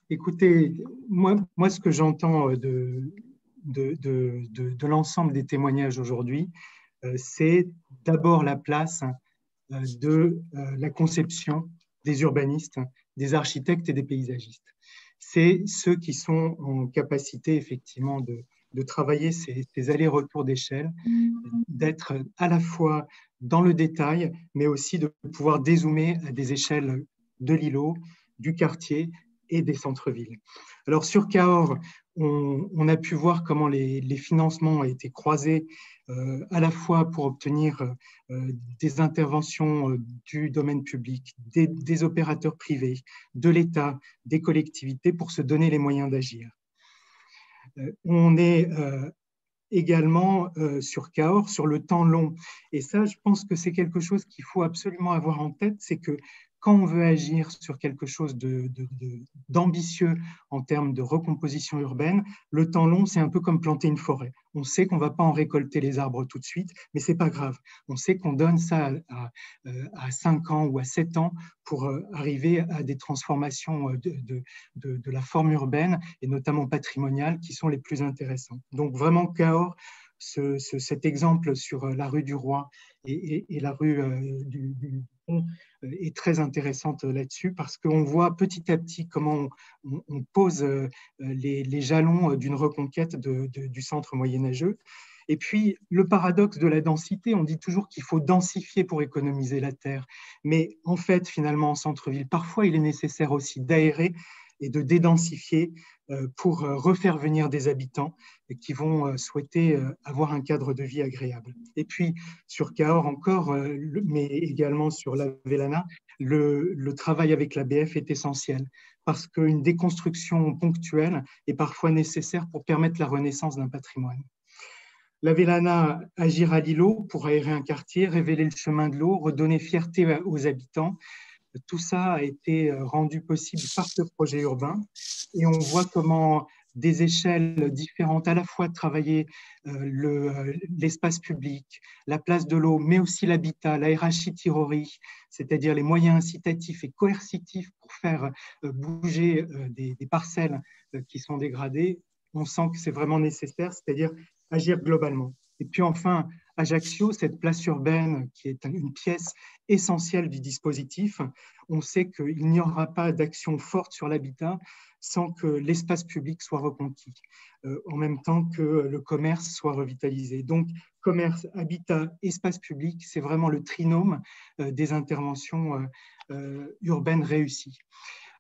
Écoutez, moi, ce que j'entends de l'ensemble des témoignages aujourd'hui, c'est d'abord la place de la conception des urbanistes, des architectes et des paysagistes. C'est ceux qui sont en capacité effectivement de travailler ces allers-retours d'échelle, d'être à la fois dans le détail, mais aussi de pouvoir dézoomer à des échelles de l'îlot, du quartier et des centres-villes. Alors sur Cahors, on a pu voir comment les financements ont été croisés à la fois pour obtenir des interventions du domaine public, des opérateurs privés, de l'État, des collectivités pour se donner les moyens d'agir. On est également sur Cahors, sur le temps long. Et ça, je pense que c'est quelque chose qu'il faut absolument avoir en tête, c'est que quand on veut agir sur quelque chose d'ambitieux en termes de recomposition urbaine, le temps long, c'est un peu comme planter une forêt. On sait qu'on ne va pas en récolter les arbres tout de suite, mais ce n'est pas grave. On sait qu'on donne ça à 5 ans ou à 7 ans pour arriver à des transformations de la forme urbaine et notamment patrimoniale qui sont les plus intéressantes. Donc vraiment, Cahors, cet exemple sur la rue du Roi et la rue du Pont est très intéressante là-dessus parce qu'on voit petit à petit comment on pose les jalons d'une reconquête du centre moyenâgeux. Et puis, le paradoxe de la densité, on dit toujours qu'il faut densifier pour économiser la terre. Mais en fait, finalement, en centre-ville, parfois, il est nécessaire aussi d'aérer et de dédensifier pour refaire venir des habitants qui vont souhaiter avoir un cadre de vie agréable. Et puis, sur Cahors encore, mais également sur la Vélana, le travail avec l'ABF est essentiel parce qu'une déconstruction ponctuelle est parfois nécessaire pour permettre la renaissance d'un patrimoine. La Vélana agir à l'îlot pour aérer un quartier, révéler le chemin de l'eau, redonner fierté aux habitants. Tout ça a été rendu possible par ce projet urbain et on voit comment des échelles différentes, à la fois de travailler l'espace public, la place de l'eau, mais aussi l'habitat, la hiérarchie-tyrorie, c'est-à-dire les moyens incitatifs et coercitifs pour faire bouger des parcelles qui sont dégradées, on sent que c'est vraiment nécessaire, c'est-à-dire agir globalement. Et puis enfin, Ajaccio, cette place urbaine qui est une pièce essentielle du dispositif, on sait qu'il n'y aura pas d'action forte sur l'habitat sans que l'espace public soit reconquis, en même temps que le commerce soit revitalisé. Donc, commerce, habitat, espace public, c'est vraiment le trinôme des interventions urbaines réussies.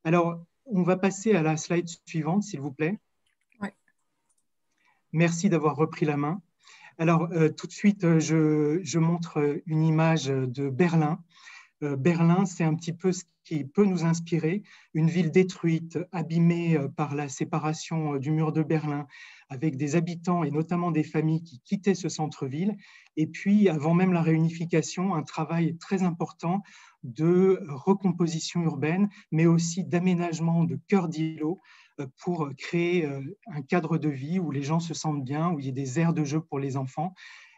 Alors, on va passer à la slide suivante, s'il vous plaît. Ouais. Merci d'avoir repris la main. Alors, tout de suite, je montre une image de Berlin. Berlin, c'est un petit peu ce qui peut nous inspirer. Une ville détruite, abîmée par la séparation du mur de Berlin, avec des habitants et notamment des familles qui quittaient ce centre-ville. Et puis, avant même la réunification, un travail très important de recomposition urbaine, mais aussi d'aménagement de cœur d'îlot pour créer un cadre de vie où les gens se sentent bien, où il y ait des aires de jeu pour les enfants.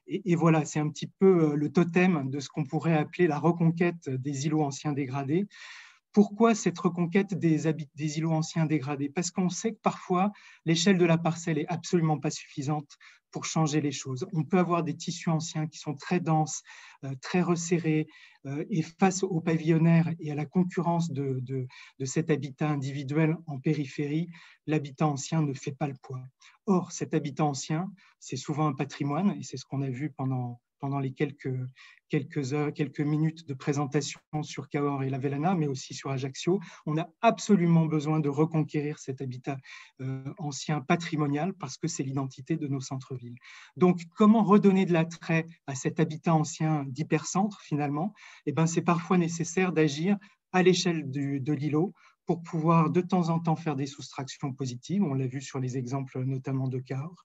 Et voilà, c'est un petit peu le totem de ce qu'on pourrait appeler la reconquête des îlots anciens dégradés. Pourquoi cette reconquête des îlots anciens dégradés? Parce qu'on sait que parfois, l'échelle de la parcelle est absolument pas suffisante pour changer les choses. On peut avoir des tissus anciens qui sont très denses, très resserrés, et face au pavillonnaire et à la concurrence de cet habitat individuel en périphérie, l'habitat ancien ne fait pas le poids. Or, cet habitat ancien, c'est souvent un patrimoine, et c'est ce qu'on a vu pendant les quelques heures, quelques minutes de présentation sur Cahors et la Vélana, mais aussi sur Ajaccio. On a absolument besoin de reconquérir cet habitat ancien patrimonial parce que c'est l'identité de nos centres-villes. Donc, comment redonner de l'attrait à cet habitat ancien d'hypercentre finalement? Eh bien, c'est parfois nécessaire d'agir à l'échelle de l'îlot pour pouvoir de temps en temps faire des soustractions positives. On l'a vu sur les exemples notamment de Cahors.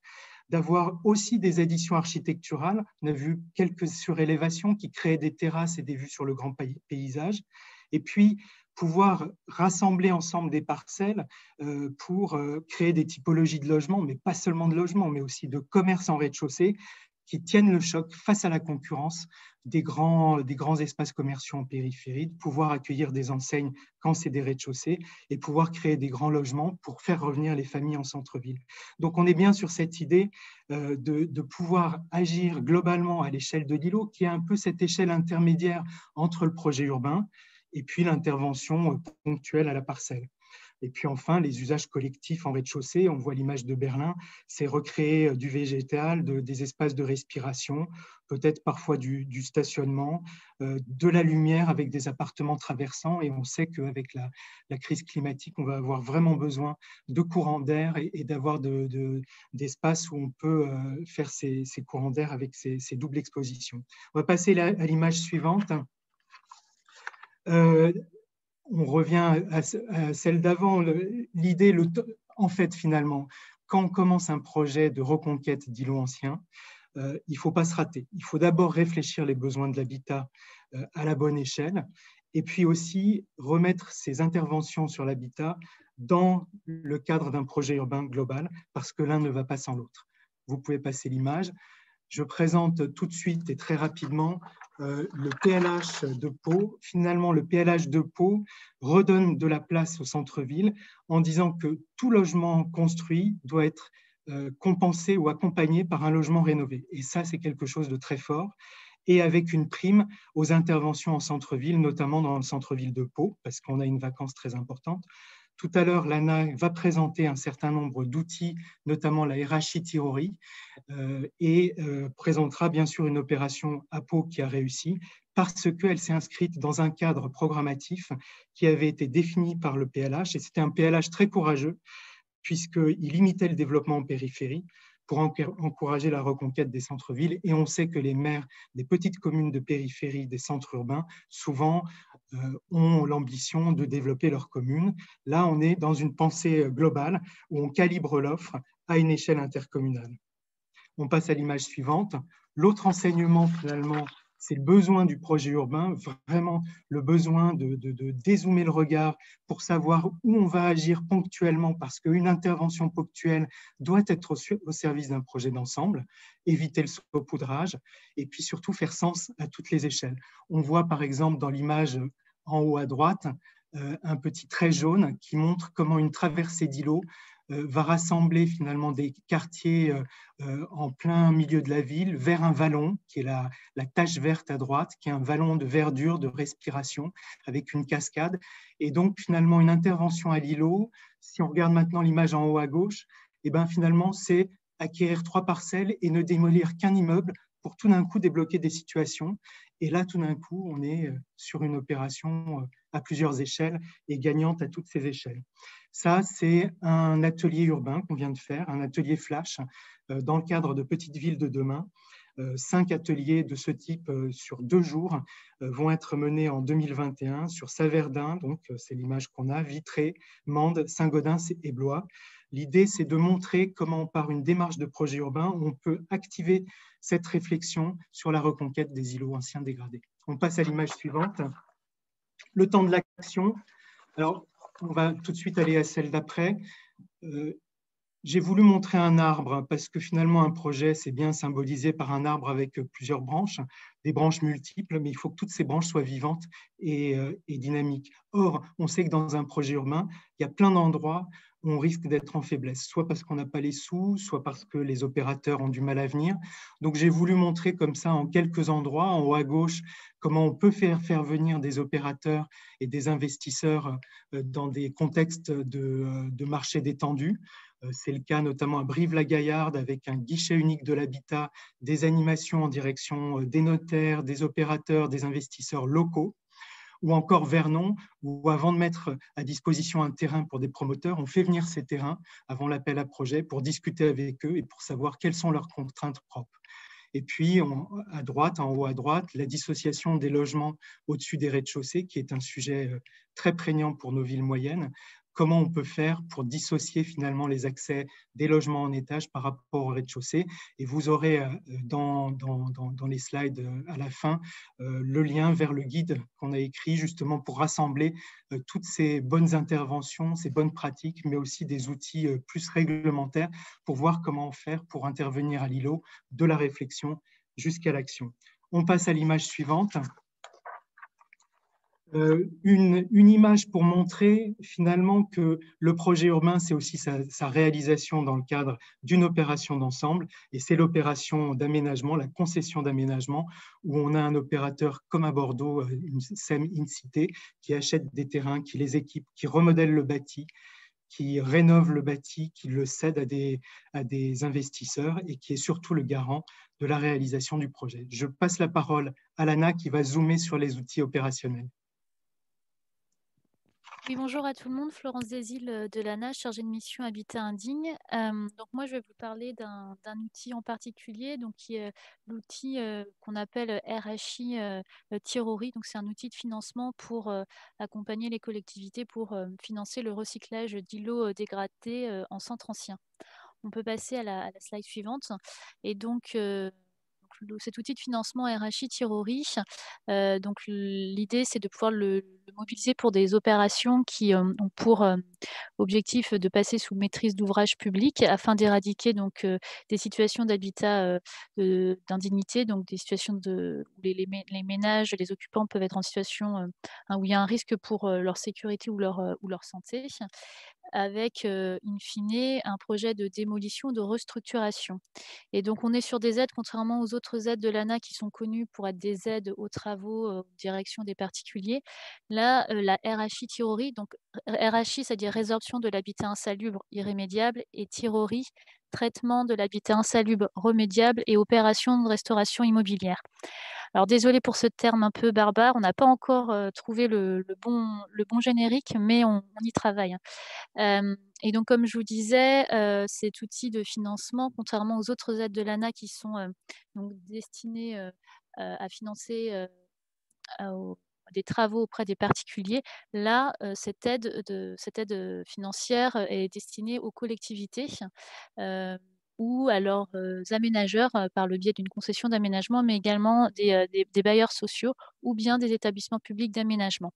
D'avoir aussi des additions architecturales. On a vu quelques surélévations qui créaient des terrasses et des vues sur le grand paysage. Et puis, pouvoir rassembler ensemble des parcelles pour créer des typologies de logements, mais pas seulement de logements, mais aussi de commerce en rez-de-chaussée qui tiennent le choc face à la concurrence des grands espaces commerciaux en périphérie, de pouvoir accueillir des enseignes quand c'est des rez-de-chaussée et pouvoir créer des grands logements pour faire revenir les familles en centre-ville. Donc on est bien sur cette idée de pouvoir agir globalement à l'échelle de l'îlot, qui est un peu cette échelle intermédiaire entre le projet urbain et puis l'intervention ponctuelle à la parcelle. Et puis enfin, les usages collectifs en rez-de-chaussée, on voit l'image de Berlin, c'est recréer du végétal, des espaces de respiration, peut-être parfois du stationnement, de la lumière avec des appartements traversants. Et on sait qu'avec la crise climatique, on va avoir vraiment besoin de courants d'air et d'avoir d'espaces où on peut faire ces courants d'air avec ces doubles expositions. On va passer à l'image suivante. On revient à celle d'avant. L'idée, en fait, finalement, quand on commence un projet de reconquête d'îlots anciens, il ne faut pas se rater. Il faut d'abord réfléchir les besoins de l'habitat à la bonne échelle et puis aussi remettre ces interventions sur l'habitat dans le cadre d'un projet urbain global parce que l'un ne va pas sans l'autre. Vous pouvez passer l'image. Je présente tout de suite et très rapidement le PLH de Pau. Finalement, le PLH de Pau redonne de la place au centre-ville en disant que tout logement construit doit être compensé ou accompagné par un logement rénové. Et ça, c'est quelque chose de très fort. Et avec une prime aux interventions en centre-ville, notamment dans le centre-ville de Pau, parce qu'on a une vacance très importante. Tout à l'heure, l'ANA va présenter un certain nombre d'outils, notamment la RHI Tirori, et présentera bien sûr une opération à Pau qui a réussi parce qu'elle s'est inscrite dans un cadre programmatif qui avait été défini par le PLH, et c'était un PLH très courageux puisqu'il limitait le développement en périphérie pour encourager la reconquête des centres-villes. Et on sait que les maires des petites communes de périphérie des centres urbains, souvent, ont l'ambition de développer leur commune. Là, on est dans une pensée globale où on calibre l'offre à une échelle intercommunale. On passe à l'image suivante. L'autre enseignement, finalement, c'est le besoin du projet urbain, vraiment le besoin de dézoomer le regard pour savoir où on va agir ponctuellement, parce qu'une intervention ponctuelle doit être au service d'un projet d'ensemble, éviter le saupoudrage, et puis surtout faire sens à toutes les échelles. On voit par exemple dans l'image en haut à droite, un petit trait jaune qui montre comment une traversée d'îlots va rassembler finalement des quartiers en plein milieu de la ville vers un vallon, qui est la tache verte à droite, qui est un vallon de verdure, de respiration, avec une cascade. Et donc finalement une intervention à l'îlot, si on regarde maintenant l'image en haut à gauche, et ben finalement c'est acquérir 3 parcelles et ne démolir qu'un immeuble pour tout d'un coup débloquer des situations. Et là, tout d'un coup, on est sur une opération à plusieurs échelles et gagnante à toutes ces échelles. Ça, c'est un atelier urbain qu'on vient de faire, un atelier flash dans le cadre de Petites Villes de demain. 5 ateliers de ce type sur 2 jours vont être menés en 2021 sur Saverdun, donc c'est l'image qu'on a, Vitré, Mende, Saint-Gaudens et Blois. L'idée, c'est de montrer comment, par une démarche de projet urbain, on peut activer cette réflexion sur la reconquête des îlots anciens dégradés. On passe à l'image suivante. Le temps de l'action. Alors, on va tout de suite aller à celle d'après. J'ai voulu montrer un arbre parce que finalement, un projet, c'est bien symbolisé par un arbre avec plusieurs branches, des branches multiples, mais il faut que toutes ces branches soient vivantes et dynamiques. Or, on sait que dans un projet urbain, il y a plein d'endroits où on risque d'être en faiblesse, soit parce qu'on n'a pas les sous, soit parce que les opérateurs ont du mal à venir. Donc, j'ai voulu montrer comme ça en quelques endroits, en haut à gauche, comment on peut faire venir des opérateurs et des investisseurs dans des contextes de marché détendu. C'est le cas notamment à Brive-la-Gaillarde avec un guichet unique de l'habitat, des animations en direction des notaires, des opérateurs, des investisseurs locaux, ou encore Vernon, où avant de mettre à disposition un terrain pour des promoteurs, on fait venir ces terrains avant l'appel à projet pour discuter avec eux et pour savoir quelles sont leurs contraintes propres. Et puis, à droite, en haut à droite, la dissociation des logements au-dessus des rez-de-chaussée, qui est un sujet très prégnant pour nos villes moyennes, comment on peut faire pour dissocier finalement les accès des logements en étage par rapport au rez-de-chaussée. Et vous aurez dans les slides à la fin le lien vers le guide qu'on a écrit justement pour rassembler toutes ces bonnes interventions, ces bonnes pratiques, mais aussi des outils plus réglementaires pour voir comment faire pour intervenir à l'îlot de la réflexion jusqu'à l'action. On passe à l'image suivante. Une image pour montrer finalement que le projet urbain, c'est aussi sa réalisation dans le cadre d'une opération d'ensemble, et c'est l'opération d'aménagement, la concession d'aménagement, où on a un opérateur comme à Bordeaux, une SEM InCité, qui achète des terrains, qui les équipe, qui remodèle le bâti, qui rénove le bâti, qui le cède à des investisseurs et qui est surtout le garant de la réalisation du projet. Je passe la parole à Lana qui va zoomer sur les outils opérationnels. Oui, bonjour à tout le monde. Florence Desilles de l'ANA, chargée de mission Habitat Indigne. Donc moi, je vais vous parler d'un outil en particulier, donc qui est l'outil qu'on appelle RHI Tirori. Donc c'est un outil de financement pour accompagner les collectivités pour financer le recyclage d'îlots dégradés en centre ancien. On peut passer à la slide suivante. Et donc cet outil de financement RHI Tirori, donc l'idée c'est de pouvoir le mobiliser pour des opérations qui ont pour objectif de passer sous maîtrise d'ouvrage public afin d'éradiquer donc des situations d'habitat d'indignité, donc des situations où les ménages, les occupants peuvent être en situation où il y a un risque pour leur sécurité ou leur santé, avec in fine un projet de démolition, de restructuration. Et donc, on est sur des aides, contrairement aux autres aides de l'ANA qui sont connues pour être des aides aux travaux, aux directions des particuliers. Là, la RHI Tirori, donc RHI, c'est-à-dire résorption de l'habitat insalubre irrémédiable, et Tirori, traitement de l'habitat insalubre remédiable et opération de restauration immobilière. Alors, désolée pour ce terme un peu barbare, on n'a pas encore trouvé le bon générique, mais on y travaille. Et donc, comme je vous disais, cet outil de financement, contrairement aux autres aides de l'ANA qui sont donc destinées à financer des travaux auprès des particuliers, là, cette aide financière est destinée aux collectivités ou à leurs aménageurs par le biais d'une concession d'aménagement, mais également des bailleurs sociaux ou bien des établissements publics d'aménagement.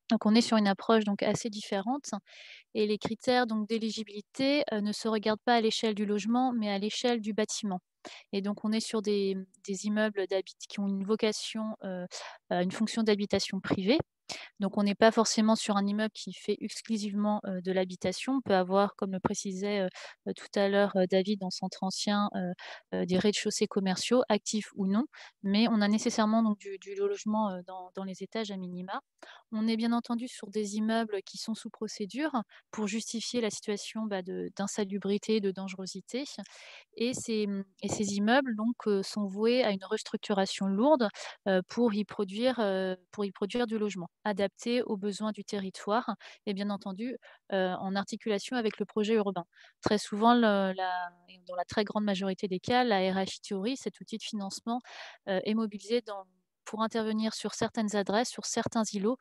Donc, on est sur une approche donc assez différente. Et les critères donc d'éligibilité ne se regardent pas à l'échelle du logement, mais à l'échelle du bâtiment. Et donc, on est sur des immeubles qui ont une vocation, une fonction d'habitation privée. Donc, on n'est pas forcément sur un immeuble qui fait exclusivement de l'habitation. On peut avoir, comme le précisait tout à l'heure David, dans Centre Ancien, des rez-de-chaussée commerciaux, actifs ou non, mais on a nécessairement donc du logement dans les étages à minima. On est bien entendu sur des immeubles qui sont sous procédure pour justifier la situation d'insalubrité, de dangerosité. Et ces immeubles donc, sont voués à une restructuration lourde pour y produire du logement, adapté aux besoins du territoire et bien entendu en articulation avec le projet urbain. Très souvent, dans la très grande majorité des cas, la RHI Théorie, cet outil de financement, est mobilisé pour intervenir sur certaines adresses, sur certains îlots,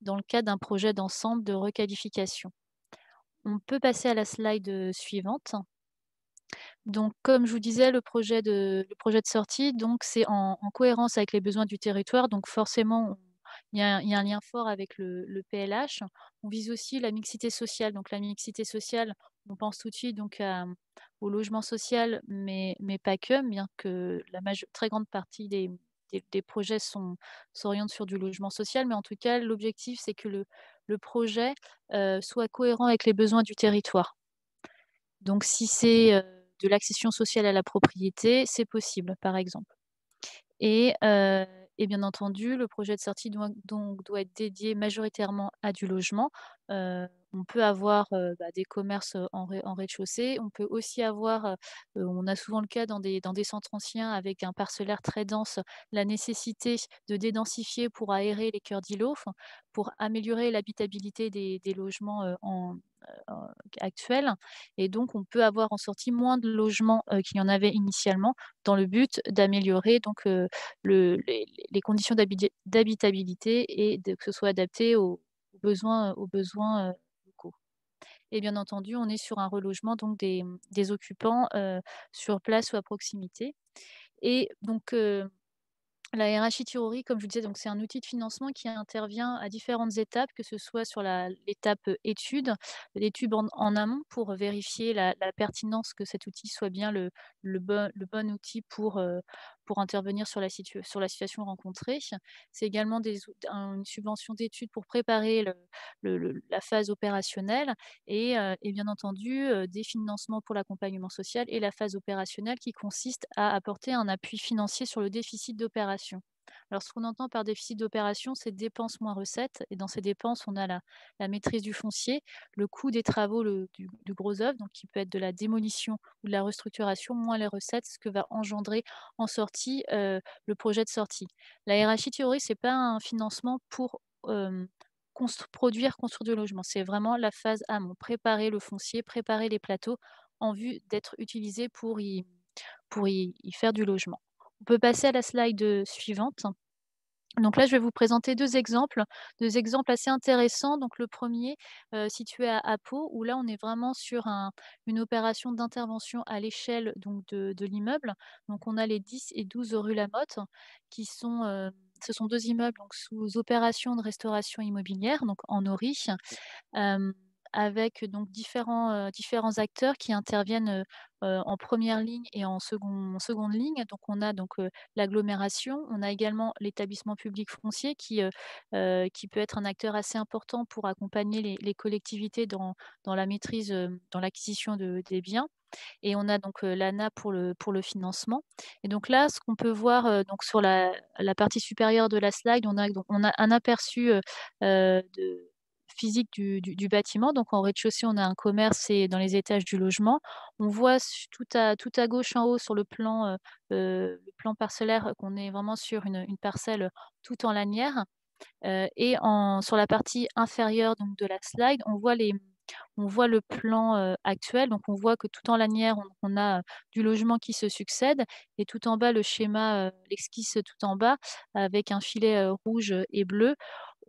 dans le cadre d'un projet d'ensemble de requalification. On peut passer à la slide suivante. Donc, comme je vous disais, le projet de sortie, donc c'est en cohérence avec les besoins du territoire. Donc forcément, il y a un lien fort avec le PLH. On vise aussi la mixité sociale. Donc la mixité sociale, on pense tout de suite donc au logement social, mais pas que, bien que la très grande partie des projets s'orientent sur du logement social. Mais en tout cas, l'objectif, c'est que le projet soit cohérent avec les besoins du territoire. Donc si c'est de l'accession sociale à la propriété, c'est possible, par exemple. Et bien entendu, le projet de sortie doit être dédié majoritairement à du logement. On peut avoir, des commerces, en rez-de-chaussée. On peut aussi avoir, on a souvent le cas dans des centres anciens avec un parcellaire très dense, la nécessité de dédensifier pour aérer les cœurs d'îlots, pour améliorer l'habitabilité des logements, actuels. Et donc on peut avoir en sortie moins de logements, qu'il y en avait initialement, dans le but d'améliorer donc les conditions d'habitabilité et que ce soit adapté aux besoins locaux. Et bien entendu, on est sur un relogement donc des occupants, sur place ou à proximité. Et donc, la hiérarchie Tirori, comme je vous disais, donc c'est un outil de financement qui intervient à différentes étapes, que ce soit sur l'étape, étude, l'étude en amont pour vérifier la pertinence que cet outil soit bien le bon outil pour intervenir sur la situation rencontrée. C'est également une subvention d'études pour préparer la phase opérationnelle et bien entendu, des financements pour l'accompagnement social et la phase opérationnelle qui consiste à apporter un appui financier sur le déficit d'opération. Alors ce qu'on entend par déficit d'opération, c'est dépenses moins recettes et dans ces dépenses, on a la maîtrise du foncier, le coût des travaux, du gros œuvre, donc qui peut être de la démolition ou de la restructuration, moins les recettes, ce que va engendrer en sortie, le projet de sortie. La hiérarchie théorique, c'est pas un financement pour, construire du logement. C'est vraiment la phase amont, préparer le foncier, préparer les plateaux en vue d'être utilisés pour y faire du logement. On peut passer à la slide, suivante. Donc là, je vais vous présenter 2 exemples assez intéressants. Donc le premier er situé à Pau, où là, on est vraiment sur une opération d'intervention à l'échelle donc de l'immeuble. Donc on a les 10 et 12 rue Lamotte qui sont, ce sont 2 immeubles donc sous opération de restauration immobilière, donc en ORI. Hem, Avec donc différents acteurs qui interviennent, en première ligne et en seconde ligne. Donc on a donc, l'agglomération, on a également l'établissement public foncier qui peut être un acteur assez important pour accompagner les collectivités dans la maîtrise, dans l'acquisition des biens et on a donc, l'ANA pour le financement et donc là, ce qu'on peut voir, donc sur la partie supérieure de la slide, on a un aperçu, de physique du bâtiment. Donc en rez-de-chaussée, on a un commerce et dans les étages du logement. On voit tout à gauche en haut sur le plan parcellaire qu'on est vraiment sur une parcelle, tout en lanière. Sur la partie inférieure donc de la slide, on voit le plan, actuel. Donc on voit que tout en lanière, on a, du logement qui se succède et tout en bas, le schéma, l'esquisse tout en bas avec un filet, rouge et bleu.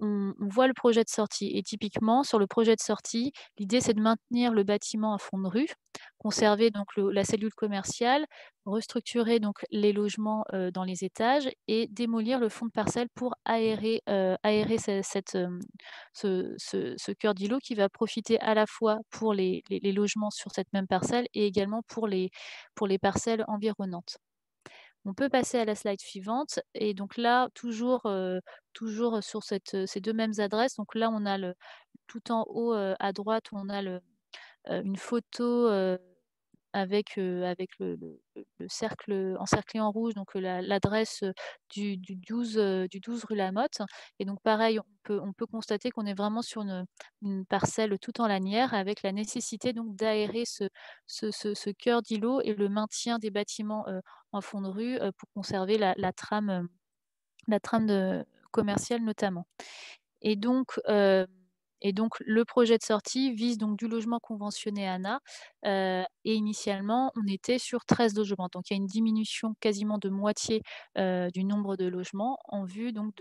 On voit le projet de sortie et typiquement sur le projet de sortie, l'idée c'est de maintenir le bâtiment à fond de rue, conserver donc la cellule commerciale, restructurer donc les logements, dans les étages et démolir le fond de parcelle pour aérer ce cœur d'îlot qui va profiter à la fois pour les logements sur cette même parcelle et également pour les parcelles environnantes. On peut passer à la slide suivante et donc là, toujours sur ces 2 mêmes adresses. Donc là, on a tout en haut, à droite, on a une photo, avec le cercle encerclé en rouge, donc l'adresse, du 12 rue Lamotte et donc pareil, on peut constater qu'on est vraiment sur une parcelle tout en lanière avec la nécessité donc d'aérer ce cœur d'îlot et le maintien des bâtiments, en fond de rue, pour conserver la trame commerciale notamment. Et donc, le projet de sortie vise donc du logement conventionné ANA, et initialement, on était sur 13 logements. Donc il y a une diminution quasiment de moitié, du nombre de logements en vue donc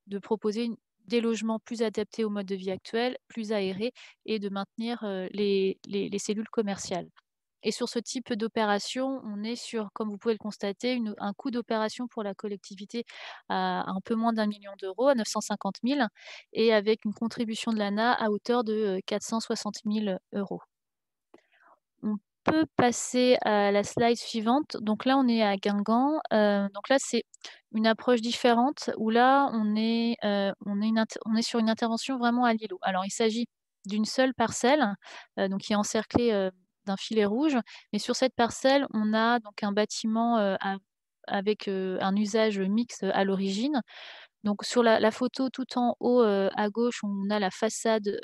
de proposer des logements plus adaptés au mode de vie actuel, plus aérés et de maintenir, les cellules commerciales. Et sur ce type d'opération, on est sur, comme vous pouvez le constater, un coût d'opération pour la collectivité à un peu moins d'1 million d'euros, à 950 000 et avec une contribution de l'ANA à hauteur de, 460 000 euros. On peut passer à la slide suivante. Donc là, on est à Guingamp, donc là, c'est une approche différente où là, on est sur une intervention vraiment à l'îlot. Alors il s'agit d'une seule parcelle, donc qui est encerclée, d'un filet rouge. Mais sur cette parcelle, on a donc un bâtiment, avec, un usage mixte à l'origine. Donc sur la photo tout en haut, à gauche, on a la façade,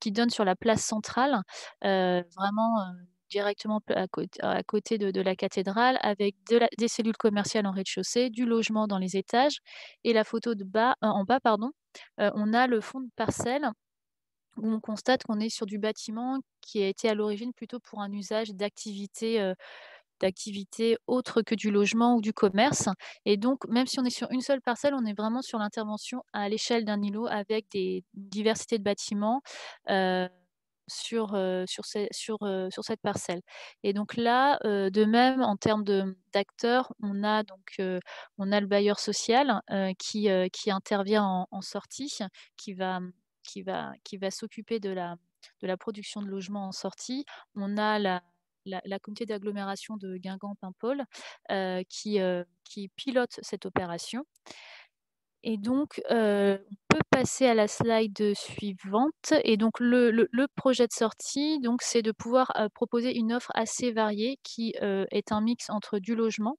qui donne sur la place centrale, vraiment, directement à côté de la cathédrale avec des cellules commerciales en rez-de-chaussée, du logement dans les étages et la photo en bas pardon, on a le fond de parcelle où on constate qu'on est sur du bâtiment qui a été à l'origine plutôt pour un usage d'activités autres que du logement ou du commerce et donc même si on est sur une seule parcelle, on est vraiment sur l'intervention à l'échelle d'un îlot avec une diversité de bâtiments, heu sur cette parcelle. Et donc là, de même, en termes d'acteurs, on a le bailleur social qui intervient en sortie, qui va, qui va s'occuper de la production de logements en sortie. On a la communauté d'agglomération de Guingamp-Paimpol qui pilote cette opération. Et donc, on peut passer à la slide suivante. Et donc, le projet de sortie, donc, c'est de pouvoir proposer une offre assez variée qui est un mix entre du logement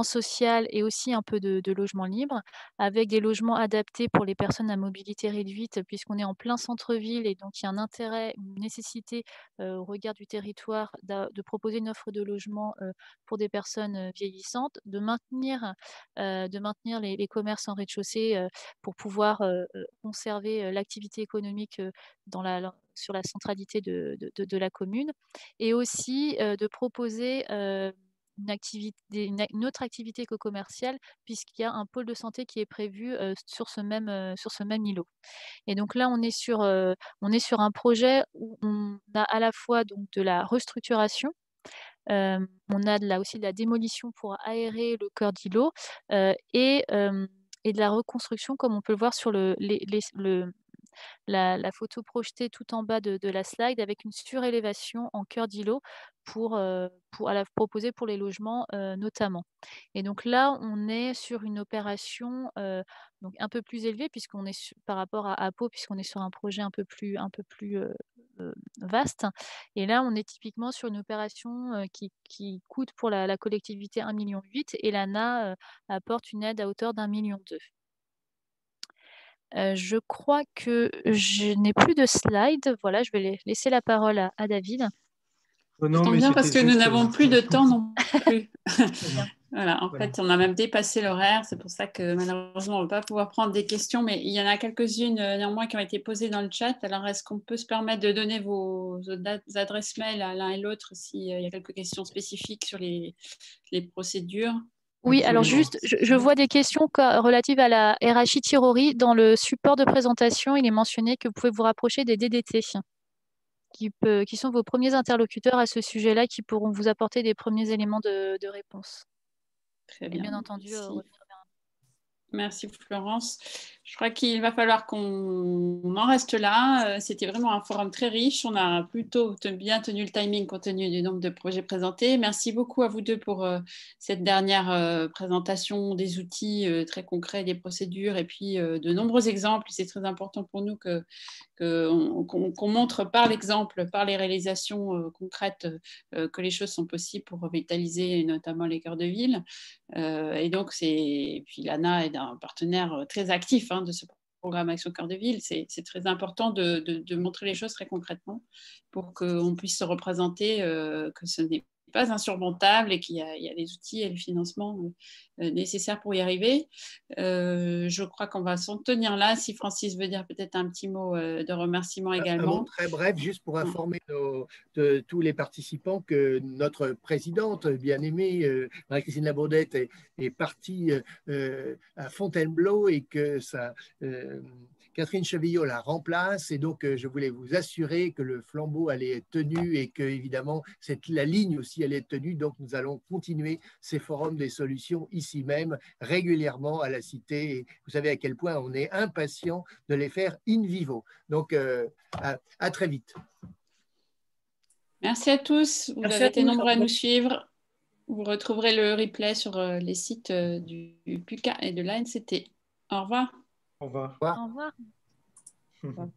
social et aussi un peu de logement libre, avec des logements adaptés pour les personnes à mobilité réduite, puisqu'on est en plein centre-ville et donc il y a un intérêt, une nécessité au regard du territoire de proposer une offre de logement pour des personnes vieillissantes, de maintenir les commerces en rez-de-chaussée pour pouvoir conserver l'activité économique sur la centralité de la commune, et aussi de proposer une autre activité que commerciale, puisqu'il y a un pôle de santé qui est prévu sur ce même îlot. Et donc là, on est sur un projet où on a à la fois donc de la restructuration, on a aussi de la démolition pour aérer le cœur d'îlot, et de la reconstruction, comme on peut le voir sur la photo projetée tout en bas de la slide, avec une surélévation en cœur d'îlot pour proposer pour les logements notamment. Et donc là, on est sur une opération donc un peu plus élevée, puisqu'on est par rapport à Pau, puisqu'on est sur un projet un peu plus vaste. Et là, on est typiquement sur une opération qui coûte pour la collectivité 1,8 million, et l'ANA apporte une aide à hauteur d'1,2 million. Je crois que je n'ai plus de slides. Voilà, je vais laisser la parole à David. Oh Ça non, tombe mais bien parce c'était que nous juste n'avons plus de temps non plus. Très bien. Voilà, en fait, on a même dépassé l'horaire. C'est pour ça que malheureusement, on ne va pas pouvoir prendre des questions, mais il y en a quelques-unes néanmoins qui ont été posées dans le chat. Alors, est-ce qu'on peut se permettre de donner vos adresses mail à l'un et l'autre s'il y a quelques questions spécifiques sur les procédures? Oui, alors juste, je vois des questions relatives à la RHI Tirori. Dans le support de présentation, il est mentionné que vous pouvez vous rapprocher des DDT, qui sont vos premiers interlocuteurs à ce sujet-là, qui pourront vous apporter des premiers éléments de réponse. Très bien. Et bien entendu, revenir vers Merci Florence. Je crois qu'il va falloir qu'on en reste là. C'était vraiment un forum très riche. On a plutôt bien tenu le timing compte tenu du nombre de projets présentés. Merci beaucoup à vous deux pour cette dernière présentation des outils très concrets, des procédures et puis de nombreux exemples. C'est très important pour nous qu'on montre par l'exemple, par les réalisations concrètes que les choses sont possibles pour revitaliser notamment les cœurs de ville. Et donc, puis l'ANA est un partenaire très actif de ce programme Action Cœur de Ville. C'est très important de montrer les choses très concrètement pour qu'on puisse se représenter que ce n'est pas insurmontable et qu'il y a les outils et le financement nécessaires pour y arriver. Je crois qu'on va s'en tenir là. Si Francis veut dire peut-être un petit mot de remerciement également. Un mot très bref, juste pour informer tous les participants que notre présidente bien-aimée, Marie-Christine Labaudette, est partie à Fontainebleau et que Catherine Chevillot la remplace. Et donc, je voulais vous assurer que le flambeau allait être tenu et que, évidemment, la ligne aussi allait être tenue. Donc, nous allons continuer ces forums des solutions ici même, régulièrement à la Cité. Et vous savez à quel point on est impatient de les faire in vivo. Donc, à très vite. Merci à tous. Vous avez été nombreux à nous suivre. Vous retrouverez le replay sur les sites du PUCA et de l'ANCT. Au revoir. Au revoir. Au revoir. Au revoir.